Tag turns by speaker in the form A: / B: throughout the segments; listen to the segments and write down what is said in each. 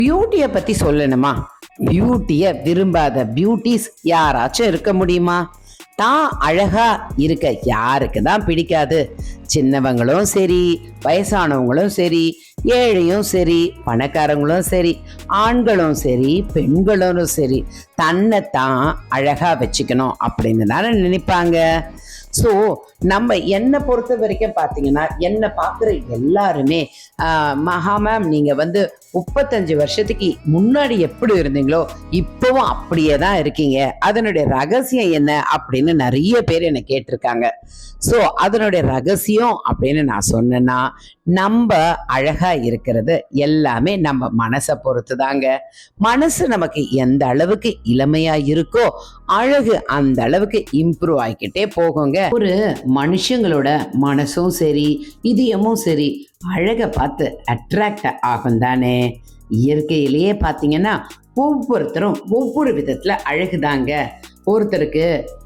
A: பியூட்டியை பத்தி சொல்லணுமா? பியூட்டியை விரும்பாத பியூட்டிஸ் யாராச்சும் இருக்க முடியுமா? தான் அழகா இருக்க யாருக்கு தான் பிடிக்காது? சின்னவங்களும் சரி, வயசானவங்களும் சரி, ஏழையும் சரி, பணக்காரங்களும் சரி, ஆண்களும் சரி, பெண்களும் சரி, தன்னை தான் அழகா வச்சுக்கணும் அப்படின்னு தானே நினைப்பாங்க. ஸோ நம்ம என்னை பொறுத்த வரைக்கும் பார்த்தீங்கன்னா, என்னை பார்க்குற எல்லாருமே மகா மேம் நீங்கள் 35 வருஷத்துக்கு முன்னாடி எப்படி இருந்தீங்களோ இப்போவும் அப்படியே தான் இருக்கீங்க, அதனுடைய ரகசியம் என்ன அப்படின்னு நிறைய பேர் என்னை கேட்டிருக்காங்க. ஸோ அதனுடைய ரகசியம் அப்படின்னு நான் சொன்னேன்னா, நம்ம அழகா இருக்கிறது எல்லாமே நம்ம மனசை பொறுத்து தாங்க. மனசு நமக்கு எந்த அளவுக்கு இளமையா இருக்கோ அழகு அந்த அளவுக்கு இம்ப்ரூவ் ஆகிக்கிட்டே போகுங்க. ஒரு மனுஷங்களோட மனசும் சரி, இதயமும் சரி, அழகை பார்த்து அட்ராக்ட் ஆகும் தானே. இயற்கையிலேயே பார்த்தீங்கன்னா ஒவ்வொருத்தரும் ஒவ்வொரு விதத்துல அழகுதாங்க. ஒருத்தருக்கு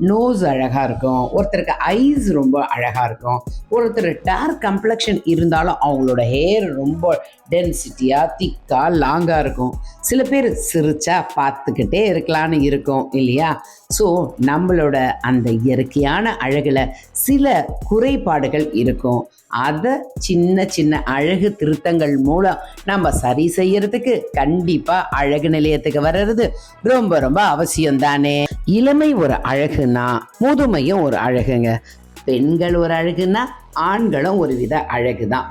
A: நோஸ் அழகா இருக்கும், ஒருத்தருக்கு ஐஸ் ரொம்ப அழகா இருக்கும், ஒருத்தர் டார்க் கம்ப்ளெக்ஷன் இருந்தாலும் அவங்களோட ஹேர் ரொம்ப டென்சிட்டியா திக்கா லாங்கா இருக்கும். சில பேர் சிரிச்சா பார்த்துக்கிட்டே இருக்கலான்னு இருக்கும் இல்லையா? ஸோ நம்மளோட அந்த இயற்கையான அழகுல சில குறைபாடுகள் இருக்கும். அதை சின்ன சின்ன அழகு திருத்தங்கள் மூலம் நம்ம சரி செய்யறதுக்கு கண்டிப்பா அழகு நிலையத்துக்கு வர்றது ரொம்ப ரொம்ப அவசியம் தானே. இளமை ஒரு அழகுனா முதுமையும் ஒரு அழகுங்க. பெண்கள் ஒரு அழகுனா ஆண்களும் ஒரு வித அழகுதான்.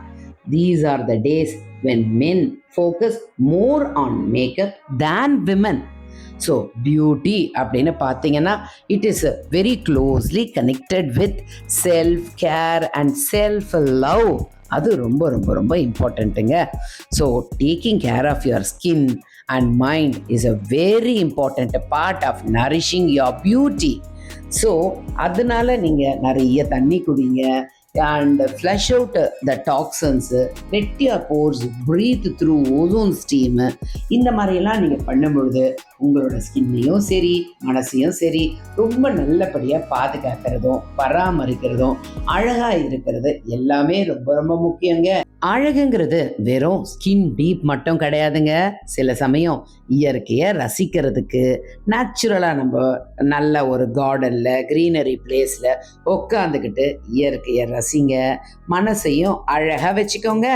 A: These are the days when men focus more on makeup than women. So beauty அப்படின்னு பார்த்தீங்கன்னா it is very closely connected with self care and self love. அது ரொம்ப ரொம்ப ரொம்ப இம்பார்ட்டண்ட்டுங்க. So taking care of your skin and mind is a very important part of nourishing your beauty. So அதனால நீங்கள் நிறைய தண்ணி குடிங்க and flush out the toxins, let your pores breathe through ozone steam. இந்த மாதிரியெல்லாம் நீங்கள் பண்ணும்பொழுது உங்களோட ஸ்கின்னையும் சரி மனசையும் சரி ரொம்ப நல்லபடியாக பாதுகாக்கிறதும் பராமரிக்கிறதும் அழகாக இருக்கிறது எல்லாமே ரொம்ப ரொம்ப முக்கியங்க. அழகுங்கிறது வெறும் ஸ்கின் டீப் மட்டும் கிடையாதுங்க. சில சமயம் இயற்கையை ரசிக்கிறதுக்கு நேச்சுரலாக நம்ம நல்ல ஒரு கார்டனில் க்ரீனரி பிளேஸில் உட்காந்துக்கிட்டு இயற்கையை ரசிங்க, மனசையும் அழகாக வச்சுக்கோங்க.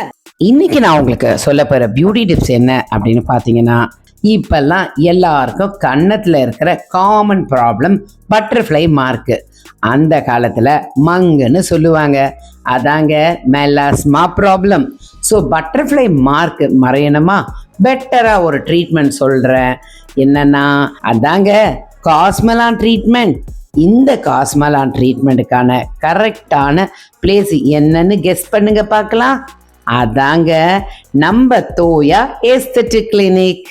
A: இன்னைக்கு நான் உங்களுக்கு சொல்ல போகிற பியூட்டி டிப்ஸ் என்ன அப்படின்னு பார்த்தீங்கன்னா, இப்பெல்லாம் எல்லாருக்கும் கன்னத்தில் இருக்கிற காமன் ப்ராப்ளம் பட்டர்ஃப்ளை மார்க்கு. அந்த காலத்தில் மங்குன்னு சொல்லுவாங்க, அதாங்க melasma problem. So butterfly mark மறையணுமா, பெட்டராக ஒரு ட்ரீட்மெண்ட் சொல்கிறேன். என்னன்னா அதாங்க காஸ்மெலான் ட்ரீட்மெண்ட். இந்த காஸ்மெலான் ட்ரீட்மெண்ட்டுக்கான கரெக்டான பிளேஸ் என்னன்னு கெஸ் பண்ணுங்க பார்க்கலாம். அதாங்க நம்ம தோயா எஸ்தெட்டிக் கிளினிக்.